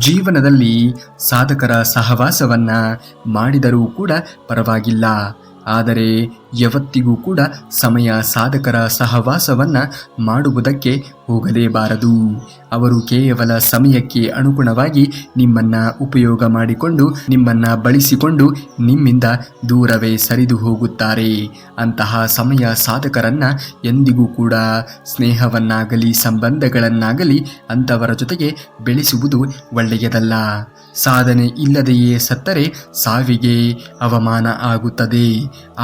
ಜೀವನದಲ್ಲಿ ಸಾಧಕರ ಸಹವಾಸವನ್ನ ಮಾಡಿದರೂ ಕೂಡ ಪರವಾಗಿಲ್ಲ, ಆದರೆ ಯಾವತ್ತಿಗೂ ಕೂಡ ಸಮಯ ಸಾಧಕರ ಸಹವಾಸವನ್ನ ಮಾಡುವುದಕ್ಕೆ ಹೋಗಲೇಬಾರದು. ಅವರು ಕೇವಲ ಸಮಯಕ್ಕೆ ಅನುಗುಣವಾಗಿ ನಿಮ್ಮನ್ನ ಉಪಯೋಗ ಮಾಡಿಕೊಂಡು ನಿಮ್ಮನ್ನ ಬಳಸಿಕೊಂಡು ನಿಮ್ಮಿಂದ ದೂರವೇ ಸರಿದು ಹೋಗುತ್ತಾರೆ. ಅಂತಹ ಸಮಯ ಸಾಧಕರನ್ನ ಎಂದಿಗೂ ಕೂಡ ಸ್ನೇಹವನ್ನಾಗಲಿ ಸಂಬಂಧಗಳನ್ನಾಗಲಿ ಅಂಥವರ ಜೊತೆಗೆ ಬೆಳೆಸುವುದು ಒಳ್ಳೆಯದಲ್ಲ. ಸಾಧನೆ ಇಲ್ಲದೆಯೇ ಸತ್ತರೆ ಸಾವಿಗೆ ಅವಮಾನ ಆಗುತ್ತದೆ.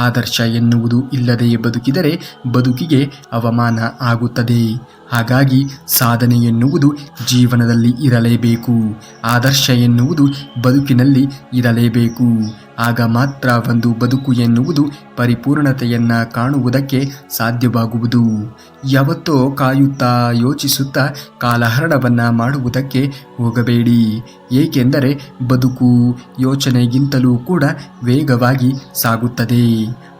ಆದರ್ಶ ಎನ್ನುವುದು ಇಲ್ಲದೆ ಬದುಕಿದರೆ ಬದುಕಿಗೆ ಅವಮಾನ ಆಗುತ್ತದೆ. ಹಾಗಾಗಿ ಸಾಧನೆ ಎನ್ನುವುದು ಜೀವನದಲ್ಲಿ ಇರಲೇಬೇಕು, ಆದರ್ಶ ಎನ್ನುವುದು ಬದುಕಿನಲ್ಲಿ ಇರಲೇಬೇಕು. ಆಗ ಮಾತ್ರ ಒಂದು ಬದುಕು ಎನ್ನುವುದು ಪರಿಪೂರ್ಣತೆಯನ್ನ ಕಾಣುವುದಕ್ಕೆ ಸಾಧ್ಯವಾಗುವುದು. ಯಾವತ್ತೋ ಕಾಯುತ್ತಾ ಯೋಚಿಸುತ್ತಾ ಕಾಲಹರಣವನ್ನ ಮಾಡುವುದಕ್ಕೆ ಹೋಗಬೇಡಿ. ಏಕೆಂದರೆ ಬದುಕು ಯೋಚನೆಗಿಂತಲೂ ಕೂಡ ವೇಗವಾಗಿ ಸಾಗುತ್ತದೆ.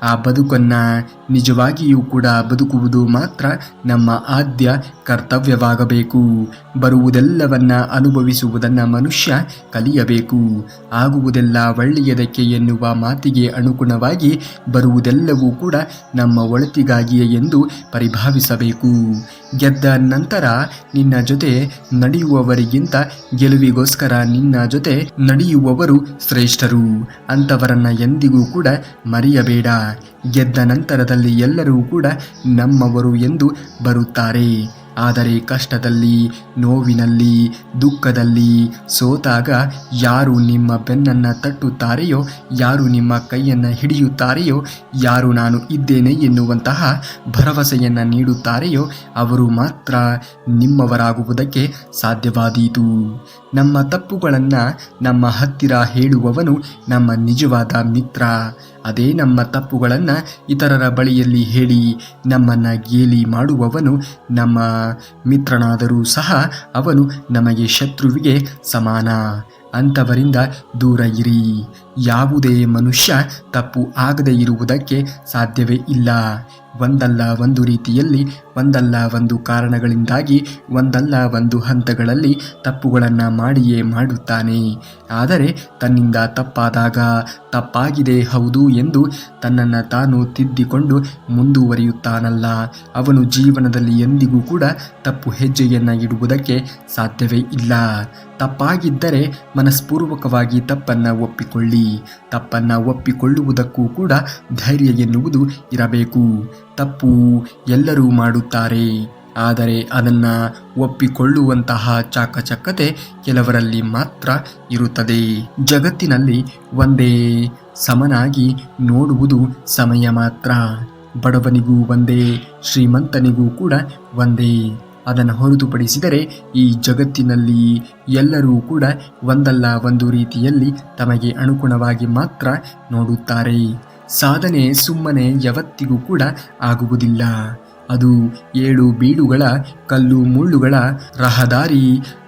ಆ ಬದುಕನ್ನ ನಿಜವಾಗಿಯೂ ಕೂಡ ಬದುಕುವುದು ಮಾತ್ರ ನಮ್ಮ ಆದ್ಯ ಕರ್ತವ್ಯವಾಗಬೇಕು. ಬರುವುದೆಲ್ಲವನ್ನ ಅನುಭವಿಸುವುದನ್ನು ಮನುಷ್ಯ ಕಲಿಯಬೇಕು. ಆಗುವುದೆಲ್ಲ ಒಳ್ಳೆಯದಕ್ಕೆ ಎನ್ನುವ ಮಾತಿಗೆ ಅನುಗುಣವಾಗಿ ಬರುವುದೆಲ್ಲವೂ ಕೂಡ ನಮ್ಮ ಒಳಿತಿಗಾಗಿಯೇ ಎಂದು ಪರಿಭಾವಿಸಬೇಕು. ಗೆದ್ದ ನಂತರ ನಿನ್ನ ಜೊತೆ ನಡೆಯುವವರಿಗಿಂತ ಗೆಲುವಿಗೋಸ್ಕರ ನಿನ್ನ ಜೊತೆ ನಡೆಯುವವರು ಶ್ರೇಷ್ಠರು. ಅಂಥವರನ್ನ ಎಂದಿಗೂ ಕೂಡ ಮರೆಯಬೇಡ. ಗೆದ್ದ ನಂತರದಲ್ಲಿ ಎಲ್ಲರೂ ಕೂಡ ನಮ್ಮವರು ಎಂದು ಬರುತ್ತಾರೆ, ಆದರೆ ಕಷ್ಟದಲ್ಲಿ, ನೋವಿನಲ್ಲಿ, ದುಃಖದಲ್ಲಿ ಸೋತಾಗ ಯಾರು ನಿಮ್ಮ ಬೆನ್ನನ್ನು ತಟ್ಟುತ್ತಾರೆಯೋ, ಯಾರು ನಿಮ್ಮ ಕೈಯನ್ನು ಹಿಡಿಯುತ್ತಾರೆಯೋ, ಯಾರು ನಾನು ಇದ್ದೇನೆ ಎನ್ನುವಂತಹ ಭರವಸೆಯನ್ನು ನೀಡುತ್ತಾರೆಯೋ ಅವರು ಮಾತ್ರ ನಿಮ್ಮವರಾಗುವುದಕ್ಕೆ ಸಾಧ್ಯವಾದೀತು. ನಮ್ಮ ತಪ್ಪುಗಳನ್ನು ನಮ್ಮ ಹತ್ತಿರ ಹೇಳುವವನು ನಮ್ಮ ನಿಜವಾದ ಮಿತ್ರ. ಅದೇ ನಮ್ಮ ತಪ್ಪುಗಳನ್ನು ಇತರರ ಬಳಿಯಲ್ಲಿ ಹೇಳಿ ನಮ್ಮನ್ನು ಗೇಲಿ ಮಾಡುವವನು ನಮ್ಮ ಮಿತ್ರನಾದರೂ ಸಹ ಅವನು ನಮಗೆ ಶತ್ರುವಿಗೆ ಸಮಾನ. ಅಂಥವರಿಂದ ದೂರ ಇರಿ. ಯಾವುದೇ ಮನುಷ್ಯ ತಪ್ಪು ಆಗದೇ ಇರುವುದಕ್ಕೆ ಸಾಧ್ಯವೇ ಇಲ್ಲ. ಒಂದಲ್ಲ ಒಂದು ರೀತಿಯಲ್ಲಿ, ಒಂದಲ್ಲ ಒಂದು ಕಾರಣಗಳಿಂದಾಗಿ, ಒಂದಲ್ಲ ಒಂದು ಹಂತಗಳಲ್ಲಿ ತಪ್ಪುಗಳನ್ನು ಮಾಡಿಯೇ ಮಾಡುತ್ತಾನೆ. ಆದರೆ ತನ್ನಿಂದ ತಪ್ಪಾದಾಗ ತಪ್ಪಾಗಿದೆ ಹೌದು ಎಂದು ತನ್ನನ್ನು ತಾನು ತಿದ್ದಿಕೊಂಡು ಮುಂದುವರಿಯುತ್ತಾನಲ್ಲ, ಅವನು ಜೀವನದಲ್ಲಿ ಎಂದಿಗೂ ಕೂಡ ತಪ್ಪು ಹೆಜ್ಜೆಯನ್ನು ಇಡುವುದಕ್ಕೆ ಸಾಧ್ಯವೇ ಇಲ್ಲ. ತಪ್ಪಾಗಿದ್ದರೆ ಮನಸ್ಪೂರ್ವಕವಾಗಿ ತಪ್ಪನ್ನು ಒಪ್ಪಿಕೊಳ್ಳಿ. ತಪ್ಪನ್ನು ಒಪ್ಪಿಕೊಳ್ಳುವುದಕ್ಕೂ ಕೂಡ ಧೈರ್ಯ ಎನ್ನುವುದು ಇರಬೇಕು. ತಪ್ಪು ಎಲ್ಲರೂ ಮಾಡುತ್ತಾರೆ, ಆದರೆ ಅದನ್ನು ಒಪ್ಪಿಕೊಳ್ಳುವಂತಹ ಚಾಕಚಕ್ಯತೆ ಕೆಲವರಲ್ಲಿ ಮಾತ್ರ ಇರುತ್ತದೆ. ಜಗತ್ತಿನಲ್ಲಿ ಒಂದೇ ಸಮನಾಗಿ ನೋಡುವುದು ಸಮಯ ಮಾತ್ರ. ಬಡವನಿಗೂ ಒಂದೇ, ಶ್ರೀಮಂತನಿಗೂ ಕೂಡ ಒಂದೇ. ಅದನ್ನು ಹೊರತುಪಡಿಸಿದರೆ ಈ ಜಗತ್ತಿನಲ್ಲಿ ಎಲ್ಲರೂ ಕೂಡ ಒಂದಲ್ಲ ಒಂದು ರೀತಿಯಲ್ಲಿ ತಮಗೆ ಅನುಗುಣವಾಗಿ ಮಾತ್ರ ನೋಡುತ್ತಾರೆ. ಸಾಧನೆ ಸುಮ್ಮನೆ ಯಾವತ್ತಿಗೂ ಕೂಡ ಆಗುವುದಿಲ್ಲ. ಅದು ಏಳು ಬೀಳುಗಳ, ಕಲ್ಲು ಮುಳ್ಳುಗಳ ರಹದಾರಿ.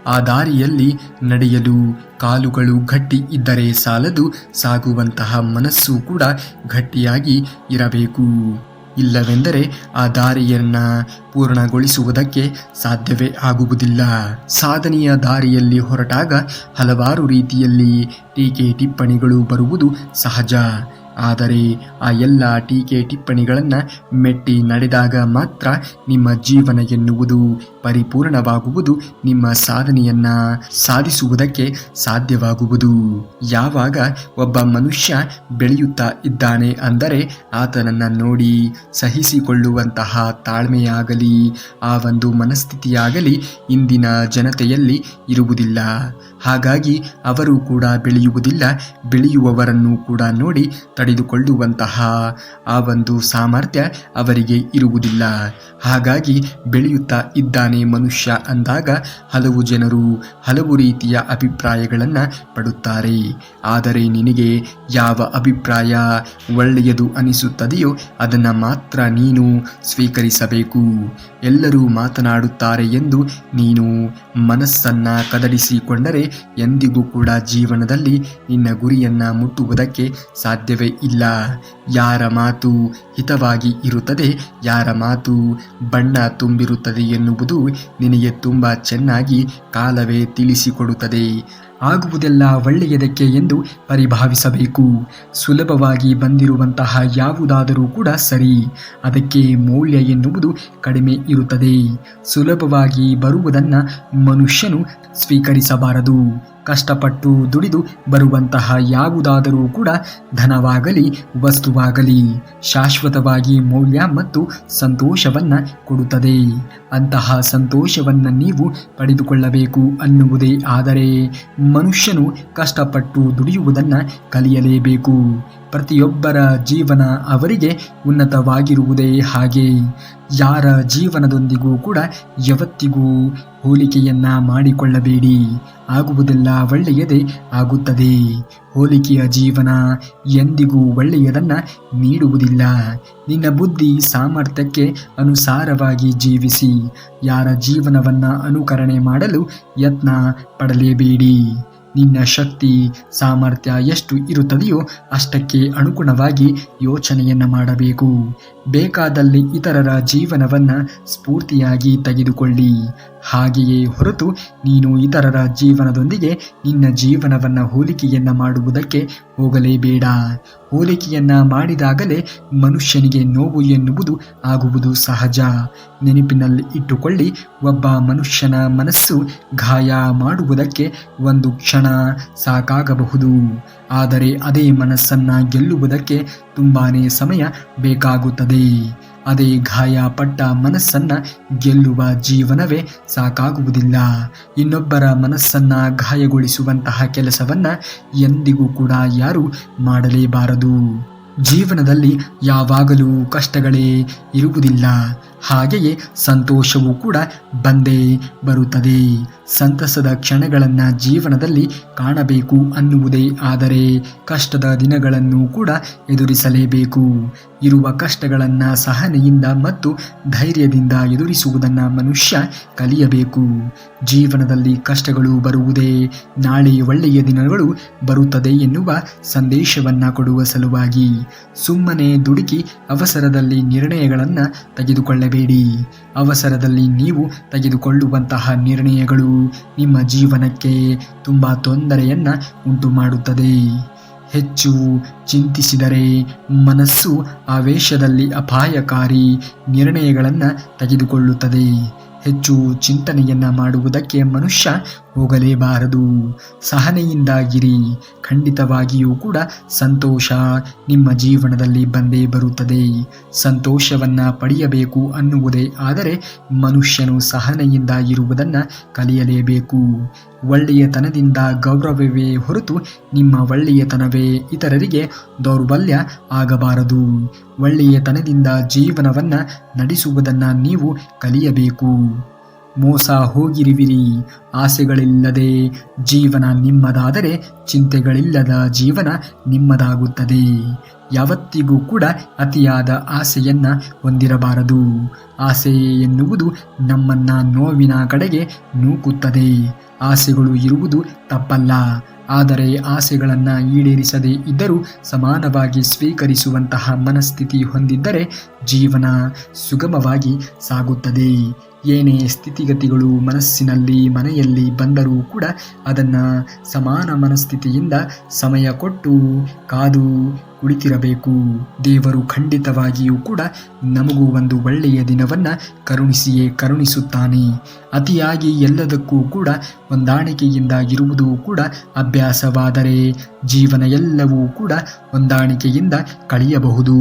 ಆ ದಾರಿಯಲ್ಲಿ ನಡೆಯಲು ಕಾಲುಗಳು ಗಟ್ಟಿ ಇದ್ದರೆ ಸಾಲದು, ಸಾಗುವಂತಹ ಮನಸ್ಸು ಕೂಡ ಗಟ್ಟಿಯಾಗಿ ಇರಬೇಕು. ಇಲ್ಲವೆಂದರೆ ಆ ದಾರಿಯನ್ನು ಪೂರ್ಣಗೊಳಿಸುವುದಕ್ಕೆ ಸಾಧ್ಯವೇ ಆಗುವುದಿಲ್ಲ. ಸಾಧನೆಯ ದಾರಿಯಲ್ಲಿ ಹೊರಟಾಗ ಹಲವಾರು ರೀತಿಯಲ್ಲಿ ಟೀಕೆ ಟಿಪ್ಪಣಿಗಳು ಬರುವುದು ಸಹಜ. ಆದರೆ ಆ ಎಲ್ಲ ಟೀಕೆ ಟಿಪ್ಪಣಿಗಳನ್ನು ಮೆಟ್ಟಿ ನಡೆದಾಗ ಮಾತ್ರ ನಿಮ್ಮ ಜೀವನ ಎನ್ನುವುದು ಪರಿಪೂರ್ಣವಾಗುವುದು, ನಿಮ್ಮ ಸಾಧನೆಯನ್ನು ಸಾಧಿಸುವುದಕ್ಕೆ ಸಾಧ್ಯವಾಗುವುದು. ಯಾವಾಗ ಒಬ್ಬ ಮನುಷ್ಯ ಬೆಳೆಯುತ್ತಾ ಇದ್ದಾನೆ ಅಂದರೆ ಆತನನ್ನು ನೋಡಿ ಸಹಿಸಿಕೊಳ್ಳುವಂತಹ ತಾಳ್ಮೆಯಾಗಲಿ ಆ ಒಂದು ಮನಸ್ಥಿತಿಯಾಗಲಿ ಇಂದಿನ ಜನತೆಯಲ್ಲಿ ಇರುವುದಿಲ್ಲ. ಹಾಗಾಗಿ ಅವರು ಕೂಡ ಬೆಳೆಯುವುದಿಲ್ಲ. ಬೆಳೆಯುವವರನ್ನು ಕೂಡ ನೋಡಿ ತಡೆದುಕೊಳ್ಳುವಂತಹ ಆ ಒಂದು ಸಾಮರ್ಥ್ಯ ಅವರಿಗೆ ಇರುವುದಿಲ್ಲ. ಹಾಗಾಗಿ ಬೆಳೆಯುತ್ತಾ ಇದ್ದಾನೆ ಮನುಷ್ಯ ಅಂದಾಗ ಹಲವು ಜನರು ಹಲವು ರೀತಿಯ ಅಭಿಪ್ರಾಯಗಳನ್ನು ಪಡುತ್ತಾರೆ. ಆದರೆ ನಿನಗೆ ಯಾವ ಅಭಿಪ್ರಾಯ ಒಳ್ಳೆಯದು ಅನಿಸುತ್ತದೆಯೋ ಅದನ್ನು ಮಾತ್ರ ನೀನು ಸ್ವೀಕರಿಸಬೇಕು. ಎಲ್ಲರೂ ಮಾತನಾಡುತ್ತಾರೆ ಎಂದು ನೀನು ಮನಸ್ಸನ್ನು ಕದಡಿಸಿಕೊಂಡರೆ ಎಂದಿಗೂ ಕೂಡ ಜೀವನದಲ್ಲಿ ನಿನ್ನ ಗುರಿಯನ್ನು ಮುಟ್ಟುವುದಕ್ಕೆ ಸಾಧ್ಯವೇ ಇಲ್ಲ. ಯಾರ ಮಾತು ಹಿತವಾಗಿ ಇರುತ್ತದೆ, ಯಾರ ಮಾತು ಬಣ್ಣ ತುಂಬಿರುತ್ತದೆ ಎನ್ನುವುದು ನಿನಗೆ ತುಂಬ ಚೆನ್ನಾಗಿ ಕಾಲವೇ ತಿಳಿಸಿಕೊಡುತ್ತದೆ. ಆಗುವುದೆಲ್ಲ ಒಳ್ಳೆಯದಕ್ಕೆ ಎಂದು ಪರಿಭಾವಿಸಬೇಕು. ಸುಲಭವಾಗಿ ಬಂದಿರುವಂತಹ ಯಾವುದಾದರೂ ಕೂಡ ಸರಿ, ಅದಕ್ಕೆ ಮೌಲ್ಯ ಎನ್ನುವುದು ಕಡಿಮೆ ಇರುತ್ತದೆ. ಸುಲಭವಾಗಿ ಬರುವುದನ್ನು ಮನುಷ್ಯನು ಸ್ವೀಕರಿಸಬಾರದು. ಕಷ್ಟಪಟ್ಟು ದುಡಿದು ಬರುವಂತಹ ಯಾವುದಾದರೂ ಕೂಡ ಧನವಾಗಲಿ ವಸ್ತುವಾಗಲಿ ಶಾಶ್ವತವಾಗಿ ಮೌಲ್ಯ ಮತ್ತು ಸಂತೋಷವನ್ನು ಕೊಡುತ್ತದೆ. ಅಂತಹ ಸಂತೋಷವನ್ನು ನೀವು ಪಡೆದುಕೊಳ್ಳಬೇಕು ಅನ್ನುವುದೇ ಆದರೆ ಮನುಷ್ಯನು ಕಷ್ಟಪಟ್ಟು ದುಡಿಯುವುದನ್ನು ಕಲಿಯಲೇಬೇಕು. ಪ್ರತಿಯೊಬ್ಬರ ಜೀವನ ಅವರಿಗೆ ಉನ್ನತವಾಗಿರುವುದೇ ಹಾಗೆ. ಯಾರ ಜೀವನದೊಂದಿಗೂ ಕೂಡ ಯಾವತ್ತಿಗೂ ಹೋಲಿಕೆಯನ್ನ ಮಾಡಿಕೊಳ್ಳಬೇಡಿ. ಆಗುವುದೆಲ್ಲ ಒಳ್ಳೆಯದೇ ಆಗುತ್ತದೆ. ಹೋಲಿಕೆಯ ಜೀವನ ಎಂದಿಗೂ ಒಳ್ಳೆಯದನ್ನ ನೀಡುವುದಿಲ್ಲ. ನಿನ್ನ ಬುದ್ಧಿ ಸಾಮರ್ಥ್ಯಕ್ಕೆ ಅನುಸಾರವಾಗಿ ಜೀವಿಸಿ. ಯಾರ ಜೀವನವನ್ನ ಅನುಕರಣೆ ಮಾಡಲು ಯತ್ನ ಪಡಲೇಬೇಡಿ. ನಿನ್ನ ಶಕ್ತಿ ಸಾಮರ್ಥ್ಯ ಎಷ್ಟು ಇರುತ್ತದೆಯೋ ಅಷ್ಟಕ್ಕೆ ಅನುಗುಣವಾಗಿ ಯೋಚನೆಯನ್ನು ಮಾಡಬೇಕು. ಬೇಕಾದಲ್ಲಿ ಇತರರ ಜೀವನವನ್ನು ಸ್ಫೂರ್ತಿಯಾಗಿ ತೆಗೆದುಕೊಳ್ಳಿ. ಹಾಗೆಯೇ ಹೊರತು ನೀನು ಇತರರ ಜೀವನದೊಂದಿಗೆ ನಿನ್ನ ಜೀವನವನ್ನು ಹೋಲಿಕೆಯನ್ನು ಮಾಡುವುದಕ್ಕೆ ಹೋಗಲೇಬೇಡ. ಹೋಲಿಕೆಯನ್ನ ಮಾಡಿದಾಗಲೇ ಮನುಷ್ಯನಿಗೆ ನೋವು ಎನ್ನುವುದು ಆಗುವುದು ಸಹಜ. ನೆನಪಿನಲ್ಲಿ ಇಟ್ಟುಕೊಳ್ಳಿ, ಒಬ್ಬ ಮನುಷ್ಯನ ಮನಸ್ಸು ಗಾಯ ಮಾಡುವುದಕ್ಕೆ ಒಂದು ಕ್ಷಣ ಸಾಕಾಗಬಹುದು, ಆದರೆ ಅದೇ ಮನಸ್ಸನ್ನ ಗೆಲ್ಲುವುದಕ್ಕೆ ತುಂಬಾನೇ ಸಮಯ ಬೇಕಾಗುತ್ತದೆ. ಅದೇ ಗಾಯಪಟ್ಟ ಮನಸ್ಸನ್ನ ಗೆಲ್ಲುವ ಜೀವನವೇ ಸಾಕಾಗುವುದಿಲ್ಲ. ಇನ್ನೊಬ್ಬರ ಮನಸ್ಸನ್ನ ಗಾಯಗೊಳಿಸುವಂತಹ ಕೆಲಸವನ್ನ ಎಂದಿಗೂ ಕೂಡ ಯಾರು ಮಾಡಲೇಬಾರದು. ಜೀವನದಲ್ಲಿ ಯಾವಾಗಲೂ ಕಷ್ಟಗಳೇ ಇರುವುದಿಲ್ಲ, ಹಾಗೆಯೇ ಸಂತೋಷವೂ ಕೂಡ ಬಂದೇ ಬರುತ್ತದೆ. ಸಂತಸದ ಕ್ಷಣಗಳನ್ನು ಜೀವನದಲ್ಲಿ ಕಾಣಬೇಕು ಅನ್ನುವುದೇ ಆದರೆ ಕಷ್ಟದ ದಿನಗಳನ್ನು ಕೂಡ ಎದುರಿಸಲೇಬೇಕು. ಇರುವ ಕಷ್ಟಗಳನ್ನು ಸಹನೆಯಿಂದ ಮತ್ತು ಧೈರ್ಯದಿಂದ ಎದುರಿಸುವುದನ್ನು ಮನುಷ್ಯ ಕಲಿಯಬೇಕು. ಜೀವನದಲ್ಲಿ ಕಷ್ಟಗಳು ಬರುವುದೇ ನಾಳೆ ಒಳ್ಳೆಯ ದಿನಗಳು ಬರುತ್ತದೆ ಎನ್ನುವ ಸಂದೇಶವನ್ನು ಕೊಡುವ ಸಲುವಾಗಿ. ಸುಮ್ಮನೆ ದುಡುಕಿ ಅವಸರದಲ್ಲಿ ನಿರ್ಣಯಗಳನ್ನು ತೆಗೆದುಕೊಳ್ಳಬೇಡಿ. ಅವಸರದಲ್ಲಿ ನೀವು ತೆಗೆದುಕೊಳ್ಳುವಂತಹ ನಿರ್ಣಯಗಳು ನಿಮ್ಮ ಜೀವನಕ್ಕೆ ತುಂಬ ತೊಂದರೆಯನ್ನು ಉಂಟು ಮಾಡುತ್ತದೆ. ಹೆಚ್ಚು ಚಿಂತಿಸಿದರೆ ಮನಸ್ಸು ಆವೇಶದಲ್ಲಿ ಅಪಾಯಕಾರಿ ನಿರ್ಣಯಗಳನ್ನು ತೆಗೆದುಕೊಳ್ಳುತ್ತದೆ. ಹೆಚ್ಚು ಚಿಂತನೆಯನ್ನು ಮಾಡುವುದಕ್ಕೆ ಮನುಷ್ಯ ಹೋಗಲೇಬಾರದು. ಸಹನೆಯಿಂದ ಇರಿ. ಖಂಡಿತವಾಗಿಯೂ ಕೂಡ ಸಂತೋಷ ನಿಮ್ಮ ಜೀವನದಲ್ಲಿ ಬಂದೇ ಬರುತ್ತದೆ. ಸಂತೋಷವನ್ನು ಪಡೆಯಬೇಕು ಅನ್ನುವುದೇ ಆದರೆ ಮನುಷ್ಯನು ಸಹನೆಯಿಂದ ಇರುವುದನ್ನು ಕಲಿಯಲೇಬೇಕು. ಒಳ್ಳೆಯತನದಿಂದ ಗೌರವವೇ ಹೊರತು ನಿಮ್ಮ ಒಳ್ಳೆಯತನವೇ ಇತರರಿಗೆ ದೌರ್ಬಲ್ಯ ಆಗಬಾರದು. ಒಳ್ಳೆಯತನದಿಂದ ಜೀವನವನ್ನು ನಡೆಸುವುದನ್ನು ನೀವು ಕಲಿಯಬೇಕು. ಮೋಸ ಹೋಗಿರುವಿರಿ. ಆಸೆಗಳಿಲ್ಲದೆ ಜೀವನ ನಿಮ್ಮದಾದರೆ ಚಿಂತೆಗಳಿಲ್ಲದ ಜೀವನ ನಿಮ್ಮದಾಗುತ್ತದೆ. ಯಾವತ್ತಿಗೂ ಕೂಡ ಅತಿಯಾದ ಆಸೆಯನ್ನು ಹೊಂದಿರಬಾರದು. ಆಸೆ ಎನ್ನುವುದು ನಮ್ಮನ್ನು ನೋವಿನ ಕಡೆಗೆ ನೂಕುತ್ತದೆ. ಆಸೆಗಳು ಇರುವುದು ತಪ್ಪಲ್ಲ, ಆದರೆ ಆಸೆಗಳನ್ನು ಈಡೇರಿಸದೇ ಇದ್ದರೂ ಸಮಾನವಾಗಿ ಸ್ವೀಕರಿಸುವಂತಹ ಮನಸ್ಥಿತಿ ಹೊಂದಿದ್ದರೆ ಜೀವನ ಸುಗಮವಾಗಿ ಸಾಗುತ್ತದೆ. ಏನೇ ಸ್ಥಿತಿಗತಿಗಳು ಮನಸ್ಸಿನಲ್ಲಿ ಮನೆಯಲ್ಲಿ ಬಂದರೂ ಕೂಡ ಅದನ್ನು ಸಮಾನ ಮನಸ್ಥಿತಿಯಿಂದ ಸಮಯ ಕೊಟ್ಟು ಕಾದು ಕುಳಿತಿರಬೇಕು. ದೇವರು ಖಂಡಿತವಾಗಿಯೂ ಕೂಡ ನಮಗೂ ಒಂದು ಒಳ್ಳೆಯ ದಿನವನ್ನು ಕರುಣಿಸಿಯೇ ಕರುಣಿಸುತ್ತಾನೆ. ಅತಿಯಾಗಿ ಎಲ್ಲದಕ್ಕೂ ಕೂಡ ಹೊಂದಾಣಿಕೆಯಿಂದ ಇರುವುದು ಕೂಡ ಅಭ್ಯಾಸವಾದರೆ ಜೀವನ ಎಲ್ಲವೂ ಕೂಡ ಹೊಂದಾಣಿಕೆಯಿಂದ ಕಳೆಯಬಹುದು.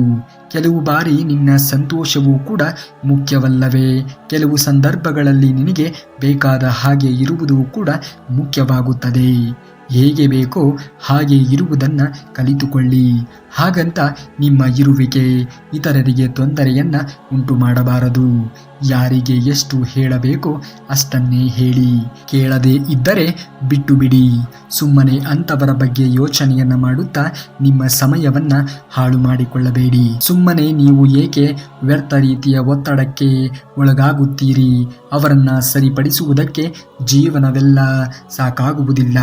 ಕೆಲವು ಬಾರಿ ನಿನ್ನ ಸಂತೋಷವೂ ಕೂಡ ಮುಖ್ಯವಲ್ಲವೇ? ಕೆಲವು ಸಂದರ್ಭಗಳಲ್ಲಿ ನಿನಗೆ ಬೇಕಾದ ಹಾಗೆ ಇರುವುದು ಕೂಡ ಮುಖ್ಯವಾಗುತ್ತದೆ. ಹೇಗೆ ಬೇಕೋ ಹಾಗೆ ಇರುವುದನ್ನು ಕಲಿತುಕೊಳ್ಳಿ. ಹಾಗಂತ ನಿಮ್ಮ ಇರುವಿಕೆ ಇತರರಿಗೆ ತೊಂದರೆಯನ್ನು ಉಂಟು ಮಾಡಬಾರದು. ಯಾರಿಗೆ ಎಷ್ಟು ಹೇಳಬೇಕೋ ಅಷ್ಟನ್ನೇ ಹೇಳಿ. ಕೇಳದೇ ಇದ್ದರೆ ಬಿಟ್ಟು ಬಿಡಿ. ಸುಮ್ಮನೆ ಅಂಥವರ ಬಗ್ಗೆ ಯೋಚನೆಯನ್ನು ಮಾಡುತ್ತಾ ನಿಮ್ಮ ಸಮಯವನ್ನು ಹಾಳು ಮಾಡಿಕೊಳ್ಳಬೇಡಿ. ಸುಮ್ಮನೆ ನೀವು ಏಕೆ ವ್ಯರ್ಥ ರೀತಿಯ ಒತ್ತಡಕ್ಕೆ ಒಳಗಾಗುತ್ತೀರಿ? ಅವರನ್ನು ಸರಿಪಡಿಸುವುದಕ್ಕೆ ಜೀವನವೆಲ್ಲ ಸಾಕಾಗುವುದಿಲ್ಲ.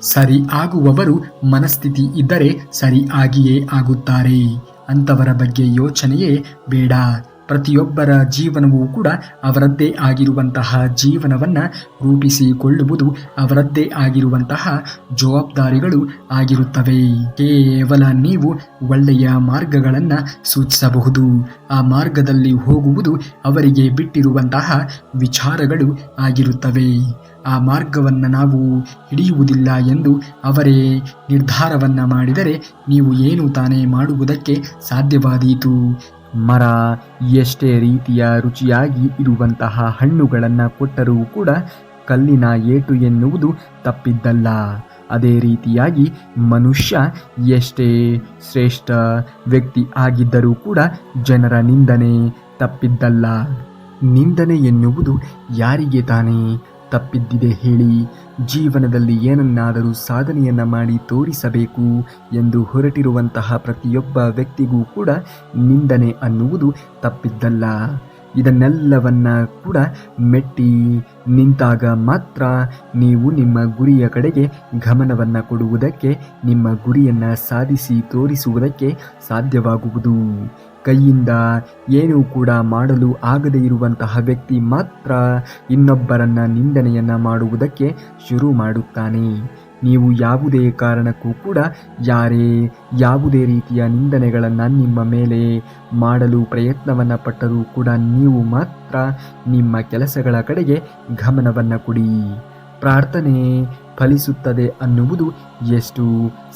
ಸರಿ ಆಗುವವರು ಮನಸ್ಥಿತಿ ಇದ್ದರೆ ಸರಿ ಆಗಿಯೇ ಆಗುತ್ತಾರೆ. ಅಂಥವರ ಬಗ್ಗೆ ಯೋಚನೆಯೇ ಬೇಡ. ಪ್ರತಿಯೊಬ್ಬರ ಜೀವನವೂ ಕೂಡ ಅವರದ್ದೇ ಆಗಿರುವಂತಹ ಜೀವನವನ್ನು ರೂಪಿಸಿಕೊಳ್ಳುವುದು ಅವರದ್ದೇ ಆಗಿರುವಂತಹ ಜವಾಬ್ದಾರಿಗಳು ಆಗಿರುತ್ತವೆ. ಕೇವಲ ನೀವು ಒಳ್ಳೆಯ ಮಾರ್ಗಗಳನ್ನು ಸೂಚಿಸಬಹುದು. ಆ ಮಾರ್ಗದಲ್ಲಿ ಹೋಗುವುದು ಅವರಿಗೆ ಬಿಟ್ಟಿರುವಂತಹ ವಿಚಾರಗಳು ಆಗಿರುತ್ತವೆ. ಆ ಮಾರ್ಗವನ್ನು ನಾವು ಹಿಡಿಯುವುದಿಲ್ಲ ಎಂದು ಅವರೇ ನಿರ್ಧಾರವನ್ನು ಮಾಡಿದರೆ ನೀವು ಏನು ತಾನೇ ಮಾಡುವುದಕ್ಕೆ ಸಾಧ್ಯವಾದೀತು. ಮರ ಎಷ್ಟೇ ರೀತಿಯ ರುಚಿಯಾಗಿ ಇರುವಂತಹ ಹಣ್ಣುಗಳನ್ನು ಕೊಟ್ಟರೂ ಕೂಡ ಕಲ್ಲಿನ ಏಟು ಎನ್ನುವುದು ತಪ್ಪಿದ್ದಲ್ಲ. ಅದೇ ರೀತಿಯಾಗಿ ಮನುಷ್ಯ ಎಷ್ಟೇ ಶ್ರೇಷ್ಠ ವ್ಯಕ್ತಿ ಆಗಿದ್ದರೂ ಕೂಡ ಜನರ ನಿಂದನೆ ತಪ್ಪಿದ್ದಲ್ಲ. ನಿಂದನೆ ಎನ್ನುವುದು ಯಾರಿಗೆ ತಾನೇ ತಪ್ಪಿದ್ದಿದೆ ಹೇಳಿ? ಜೀವನದಲ್ಲಿ ಏನನ್ನಾದರೂ ಸಾಧನೆಯನ್ನು ಮಾಡಿ ತೋರಿಸಬೇಕು ಎಂದು ಹೊರಟಿರುವಂತಹ ಪ್ರತಿಯೊಬ್ಬ ವ್ಯಕ್ತಿಗೂ ಕೂಡ ನಿಂದನೆ ಅನ್ನುವುದು ತಪ್ಪಿದ್ದಲ್ಲ. ಇದನ್ನೆಲ್ಲವನ್ನ ಕೂಡ ಮೆಟ್ಟಿ ನಿಂತಾಗ ಮಾತ್ರ ನೀವು ನಿಮ್ಮ ಗುರಿಯ ಕಡೆಗೆ ಗಮನವನ್ನು ಕೊಡುವುದಕ್ಕೆ, ನಿಮ್ಮ ಗುರಿಯನ್ನು ಸಾಧಿಸಿ ತೋರಿಸುವುದಕ್ಕೆ ಸಾಧ್ಯವಾಗುವುದು. ಕೈಯಿಂದ ಏನೂ ಕೂಡ ಮಾಡಲು ಆಗದೇ ಇರುವಂತಹ ವ್ಯಕ್ತಿ ಮಾತ್ರ ಇನ್ನೊಬ್ಬರನ್ನ ನಿಂದನೆಯನ್ನು ಮಾಡುವುದಕ್ಕೆ ಶುರು ಮಾಡುತ್ತಾನೆ. ನೀವು ಯಾವುದೇ ಕಾರಣಕ್ಕೂ ಕೂಡ ಯಾರೇ ಯಾವುದೇ ರೀತಿಯ ನಿಂದನೆಗಳನ್ನು ನಿಮ್ಮ ಮೇಲೆ ಮಾಡಲು ಪ್ರಯತ್ನವನ್ನು ಪಟ್ಟರೂ ಕೂಡ ನೀವು ಮಾತ್ರ ನಿಮ್ಮ ಕೆಲಸಗಳ ಕಡೆಗೆ ಗಮನವನ್ನು ಕೊಡಿ. ಪ್ರಾರ್ಥನೆ ಫಲಿಸುತ್ತದೆ ಅನ್ನುವುದು ಎಷ್ಟು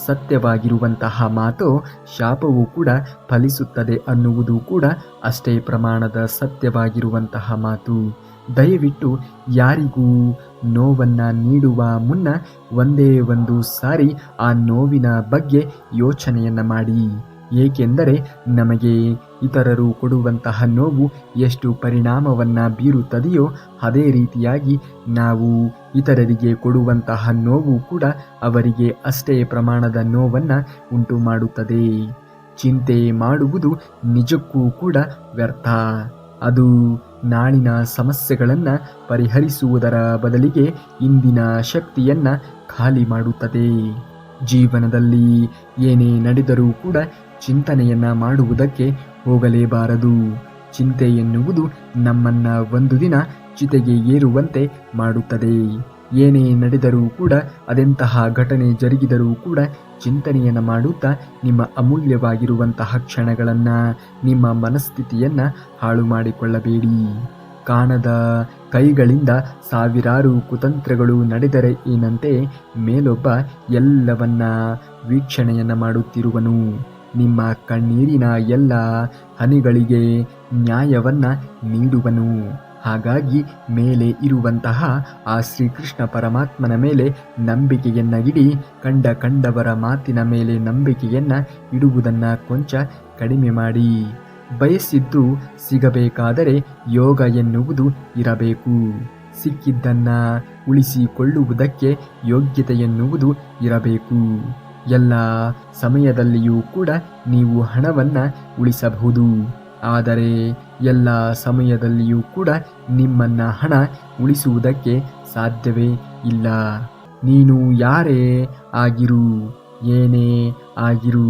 ಸತ್ಯವಾಗಿರುವಂತಹ ಮಾತೋ, ಶಾಪವೂ ಕೂಡ ಫಲಿಸುತ್ತದೆ ಅನ್ನುವುದು ಕೂಡ ಅಷ್ಟೇ ಪ್ರಮಾಣದ ಸತ್ಯವಾಗಿರುವಂತಹ ಮಾತು. ದಯವಿಟ್ಟು ಯಾರಿಗೂ ನೋವನ್ನು ನೀಡುವ ಮುನ್ನ ಒಂದೇ ಒಂದು ಸಾರಿ ಆ ನೋವಿನ ಬಗ್ಗೆ ಯೋಚನೆಯನ್ನು ಮಾಡಿ. ಏಕೆಂದರೆ ನಮಗೆ ಇತರರು ಕೊಡುವಂತಹ ನೋವು ಎಷ್ಟು ಪರಿಣಾಮವನ್ನು ಬೀರುತ್ತದೆಯೋ ಅದೇ ರೀತಿಯಾಗಿ ನಾವು ಇತರರಿಗೆ ಕೊಡುವಂತಹ ನೋವು ಕೂಡ ಅವರಿಗೆ ಅಷ್ಟೇ ಪ್ರಮಾಣದ ನೋವನ್ನು ಉಂಟು ಮಾಡುತ್ತದೆ. ಚಿಂತೆ ಮಾಡುವುದು ನಿಜಕ್ಕೂ ಕೂಡ ವ್ಯರ್ಥ. ಅದು ನಾಳಿನ ಸಮಸ್ಯೆಗಳನ್ನು ಪರಿಹರಿಸುವುದರ ಬದಲಿಗೆ ಇಂದಿನ ಶಕ್ತಿಯನ್ನು ಖಾಲಿ ಮಾಡುತ್ತದೆ. ಜೀವನದಲ್ಲಿ ಏನೇ ನಡೆದರೂ ಕೂಡ ಚಿಂತನೆಯನ್ನು ಮಾಡುವುದಕ್ಕೆ ಹೋಗಲೇಬಾರದು. ಚಿಂತೆ ಎನ್ನುವುದು ನಮ್ಮನ್ನು ಒಂದು ದಿನ ಚಿತೆಗೆ ಏರುವಂತೆ ಮಾಡುತ್ತದೆ. ಏನೇ ನಡೆದರೂ ಕೂಡ, ಅದೆಂತಹ ಘಟನೆ ಜರುಗಿದರೂ ಕೂಡ ಚಿಂತನೆಯನ್ನು ಮಾಡುತ್ತಾ ನಿಮ್ಮ ಅಮೂಲ್ಯವಾಗಿರುವಂತಹ ಕ್ಷಣಗಳನ್ನು, ನಿಮ್ಮ ಮನಸ್ಥಿತಿಯನ್ನು ಹಾಳು ಮಾಡಿಕೊಳ್ಳಬೇಡಿ. ಕಾಣದ ಕೈಗಳಿಂದ ಸಾವಿರಾರು ಕುತಂತ್ರಗಳು ನಡೆದರೆ ಏನಂತೆ, ಮೇಲೊಬ್ಬ ಎಲ್ಲವನ್ನ ವೀಕ್ಷಣೆಯನ್ನು ಮಾಡುತ್ತಿರುವನು. ನಿಮ್ಮ ಕಣ್ಣೀರಿನ ಎಲ್ಲ ಹನಿಗಳಿಗೆ ನ್ಯಾಯವನ್ನು ನೀಡುವನು. ಹಾಗಾಗಿ ಮೇಲೆ ಇರುವಂತಹ ಆ ಶ್ರೀಕೃಷ್ಣ ಪರಮಾತ್ಮನ ಮೇಲೆ ನಂಬಿಕೆಯನ್ನಿಡಿ. ಕಂಡವರ ಮಾತಿನ ಮೇಲೆ ನಂಬಿಕೆಯನ್ನು ಇಡುವುದನ್ನು ಕೊಂಚ ಕಡಿಮೆ ಮಾಡಿ. ಬಯಸಿದ್ದು ಸಿಗಬೇಕಾದರೆ ಯೋಗ ಎನ್ನುವುದು ಇರಬೇಕು. ಸಿಕ್ಕಿದ್ದನ್ನು ಉಳಿಸಿಕೊಳ್ಳುವುದಕ್ಕೆ ಯೋಗ್ಯತೆ ಎನ್ನುವುದು ಇರಬೇಕು. ಎಲ್ಲ ಸಮಯದಲ್ಲಿಯೂ ಕೂಡ ನೀವು ಹಣವನ್ನು ಉಳಿಸಬಹುದು, ಆದರೆ ಎಲ್ಲ ಸಮಯದಲ್ಲಿಯೂ ಕೂಡ ನಿಮ್ಮನ್ನು ಹಣ ಉಳಿಸುವುದಕ್ಕೆ ಸಾಧ್ಯವೇ ಇಲ್ಲ. ನೀನು ಯಾರೇ ಆಗಿರು, ಏನೇ ಆಗಿರು,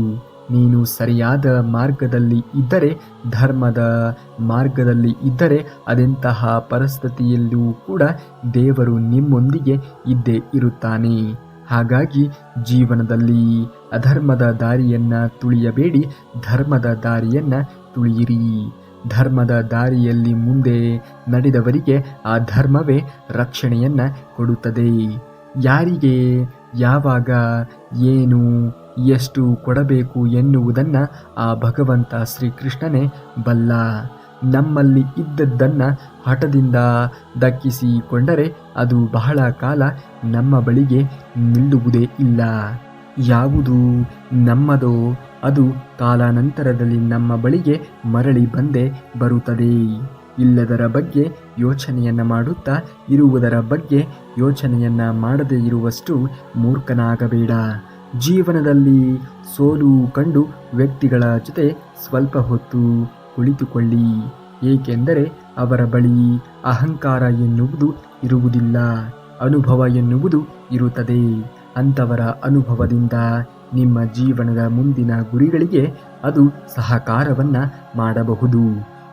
ನೀನು ಸರಿಯಾದ ಮಾರ್ಗದಲ್ಲಿ ಇದ್ದರೆ, ಧರ್ಮದ ಮಾರ್ಗದಲ್ಲಿ ಇದ್ದರೆ, ಅದೆಂತಹ ಪರಿಸ್ಥಿತಿಯಲ್ಲೂ ಕೂಡ ದೇವರು ನಿಮ್ಮೊಂದಿಗೆ ಇದ್ದೇ ಇರುತ್ತಾನೆ. ಹಾಗಾಗಿ ಜೀವನದಲ್ಲಿ ಅಧರ್ಮದ ದಾರಿಯನ್ನು ತುಳಿಯಬೇಡಿ, ಧರ್ಮದ ದಾರಿಯನ್ನು ತುಳಿಯಿರಿ. ಧರ್ಮದ ದಾರಿಯಲ್ಲಿ ಮುಂದೆ ನಡೆದವರಿಗೆ ಆ ಧರ್ಮವೇ ರಕ್ಷಣೆಯನ್ನು ಕೊಡುತ್ತದೆ. ಯಾರಿಗೆ ಯಾವಾಗ ಏನು ಎಷ್ಟು ಕೊಡಬೇಕು ಎನ್ನುವುದನ್ನು ಆ ಭಗವಂತ ಶ್ರೀಕೃಷ್ಣನೇ ಬಲ್ಲ. ನಮ್ಮಲ್ಲಿ ಇದ್ದದ್ದನ್ನು ಹಠದಿಂದ ದಕ್ಕಿಸಿಕೊಂಡರೆ ಅದು ಬಹಳ ಕಾಲ ನಮ್ಮ ಬಳಿಗೆ ನಿಲ್ಲುವುದೇ ಇಲ್ಲ. ಯಾವುದು ನಮ್ಮದೋ ಅದು ಕಾಲಾನಂತರದಲ್ಲಿ ನಮ್ಮ ಬಳಿಗೆ ಮರಳಿ ಬಂದೇ ಬರುತ್ತದೆ. ಇಲ್ಲದರ ಬಗ್ಗೆ ಯೋಚನೆಯನ್ನು ಮಾಡುತ್ತಾ ಇರುವುದರ ಬಗ್ಗೆ ಯೋಚನೆಯನ್ನು ಮಾಡದೇ ಇರುವಷ್ಟು ಮೂರ್ಖನಾಗಬೇಡ. ಜೀವನದಲ್ಲಿ ಸೋಲು ಕಂಡು ವ್ಯಕ್ತಿಗಳ ಜೊತೆ ಸ್ವಲ್ಪ ಹೊತ್ತು ಕುಳಿತುಕೊಳ್ಳಿ. ಏಕೆಂದರೆ ಅವರ ಬಳಿ ಅಹಂಕಾರ ಎನ್ನುವುದು ಇರುವುದಿಲ್ಲ, ಅನುಭವ ಎನ್ನುವುದು ಇರುತ್ತದೆ. ಅಂಥವರ ಅನುಭವದಿಂದ ನಿಮ್ಮ ಜೀವನದ ಮುಂದಿನ ಗುರಿಗಳಿಗೆ ಅದು ಸಹಕಾರವನ್ನು ಮಾಡಬಹುದು.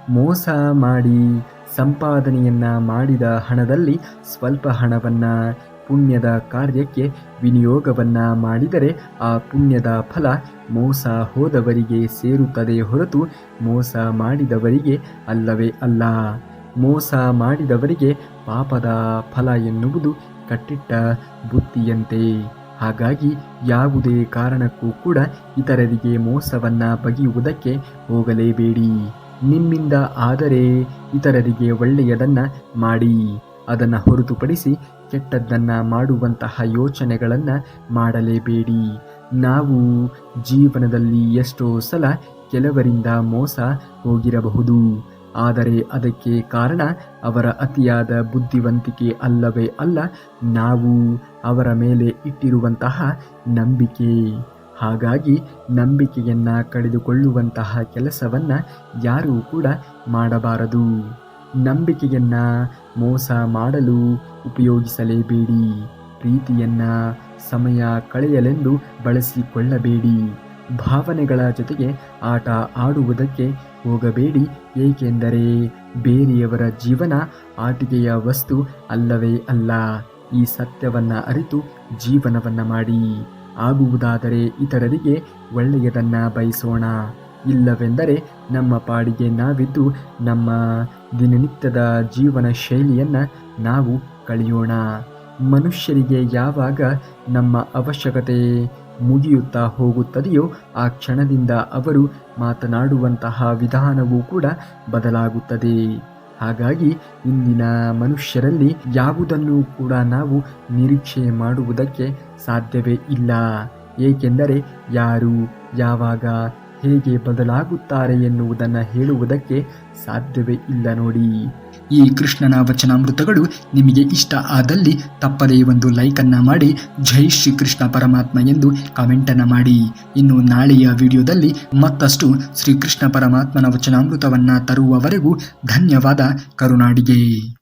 ಮೋಸ ಮಾಡಿ ಸಂಪಾದನೆಯನ್ನ ಮಾಡಿದ ಹಣದಲ್ಲಿ ಸ್ವಲ್ಪ ಹಣವನ್ನ ಪುಣ್ಯದ ಕಾರ್ಯಕ್ಕೆ ವಿನಿಯೋಗವನ್ನ ಮಾಡಿದರೆ ಆ ಪುಣ್ಯದ ಫಲ ಮೋಸ ಹೋದವರಿಗೆ ಸೇರುತ್ತದೆ ಹೊರತು ಮೋಸ ಮಾಡಿದವರಿಗೆ ಅಲ್ಲವೇ ಅಲ್ಲ. ಮೋಸ ಮಾಡಿದವರಿಗೆ ಪಾಪದ ಫಲ ಎನ್ನುವುದು ಕಟ್ಟಿಟ್ಟ ಬುತ್ತಿಯಂತೆ. ಹಾಗಾಗಿ ಯಾವುದೇ ಕಾರಣಕ್ಕೂ ಕೂಡ ಇತರರಿಗೆ ಮೋಸವನ್ನ ಬಗೆಯುವುದಕ್ಕೆ ಹೋಗಲೇಬೇಡಿ. ನಿಮ್ಮಿಂದ ಆದರೆ ಇತರರಿಗೆ ಒಳ್ಳೆಯದನ್ನ ಮಾಡಿ, ಅದನ್ನು ಹೊರತುಪಡಿಸಿ ಕೆಟ್ಟದ್ದನ್ನ ಮಾಡುವಂತಹ ಯೋಚನೆಗಳನ್ನ ಮಾಡಲೇಬೇಡಿ. ನಾವು ಜೀವನದಲ್ಲಿ ಎಷ್ಟೋ ಸಲ ಕೆಲವರಿಂದ ಮೋಸ ಹೋಗಿರಬಹುದು, ಆದರೆ ಅದಕ್ಕೆ ಕಾರಣ ಅವರ ಅತಿಯಾದ ಬುದ್ಧಿವಂತಿಕೆ ಅಲ್ಲವೇ ಅಲ್ಲ, ನಾವು ಅವರ ಮೇಲೆ ಇಟ್ಟಿರುವಂತಹ ನಂಬಿಕೆ. ಹಾಗಾಗಿ ನಂಬಿಕೆಯನ್ನ ಕಳೆದುಕೊಳ್ಳುವಂತಹ ಕೆಲಸವನ್ನ ಯಾರೂ ಕೂಡ ಮಾಡಬಾರದು. ನಂಬಿಕೆಯನ್ನ ಮೋಸ ಮಾಡಲು ಉಪಯೋಗಿಸಲೇಬೇಡಿ. ಪ್ರೀತಿಯನ್ನ ಸಮಯ ಕಳೆಯಲೆಂದು ಬಳಸಿಕೊಳ್ಳಬೇಡಿ. ಭಾವನೆಗಳ ಜೊತೆಗೆ ಆಟ ಆಡುವುದಕ್ಕೆ ಹೋಗಬೇಡಿ. ಏಕೆಂದರೆ ಬೇರೆಯವರ ಜೀವನ ಆಟಿಕೆಯ ವಸ್ತು ಅಲ್ಲವೇ ಅಲ್ಲ. ಈ ಸತ್ಯವನ್ನ ಅರಿತು ಜೀವನವನ್ನ ಮಾಡಿ. ಆಗುವುದಾದರೆ ಇತರರಿಗೆ ಒಳ್ಳೆಯದನ್ನ ಬಯಸೋಣ, ಇಲ್ಲವೆಂದರೆ ನಮ್ಮ ಪಾಡಿಗೆ ನಾವಿದ್ದು ನಮ್ಮ ದಿನನಿತ್ಯದ ಜೀವನ ಶೈಲಿಯನ್ನ ನಾವು ಕಳೆಯೋಣ. ಮನುಷ್ಯರಿಗೆ ಯಾವಾಗ ನಮ್ಮ ಅವಶ್ಯಕತೆ ಮುಗಿಯುತ್ತಾ ಹೋಗುತ್ತದೆಯೋ ಆ ಕ್ಷಣದಿಂದ ಅವರು ಮಾತನಾಡುವಂತಹ ವಿಧಾನವೂ ಕೂಡ ಬದಲಾಗುತ್ತದೆ. ಹಾಗಾಗಿ ಇಂದಿನ ಮನುಷ್ಯರಲ್ಲಿ ಯಾವುದನ್ನು ಕೂಡ ನಾವು ನಿರೀಕ್ಷೆ ಮಾಡುವುದಕ್ಕೆ ಸಾಧ್ಯವೇ ಇಲ್ಲ. ಏಕೆಂದರೆ ಯಾರು ಯಾವಾಗ ಹೇಗೆ ಬದಲಾಗುತ್ತಾರೆ ಎನ್ನುವುದನ್ನು ಹೇಳುವುದಕ್ಕೆ ಸಾಧ್ಯವೇ ಇಲ್ಲ ನೋಡಿ. ಈ ಕೃಷ್ಣನ ವಚನಾಮೃತಗಳು ನಿಮಗೆ ಇಷ್ಟ ಆದಲ್ಲಿ ತಪ್ಪದೇ ಒಂದು ಲೈಕನ್ನು ಮಾಡಿ, ಜೈ ಶ್ರೀ ಕೃಷ್ಣ ಪರಮಾತ್ಮ ಎಂದು ಕಮೆಂಟನ್ನು ಮಾಡಿ. ಇನ್ನು ನಾಳೆಯ ವಿಡಿಯೋದಲ್ಲಿ ಮತ್ತಷ್ಟು ಶ್ರೀಕೃಷ್ಣ ಪರಮಾತ್ಮನ ವಚನಾಮೃತವನ್ನು ತರುವವರೆಗೂ ಧನ್ಯವಾದ. ಕರುನಾಡಿಗೆ.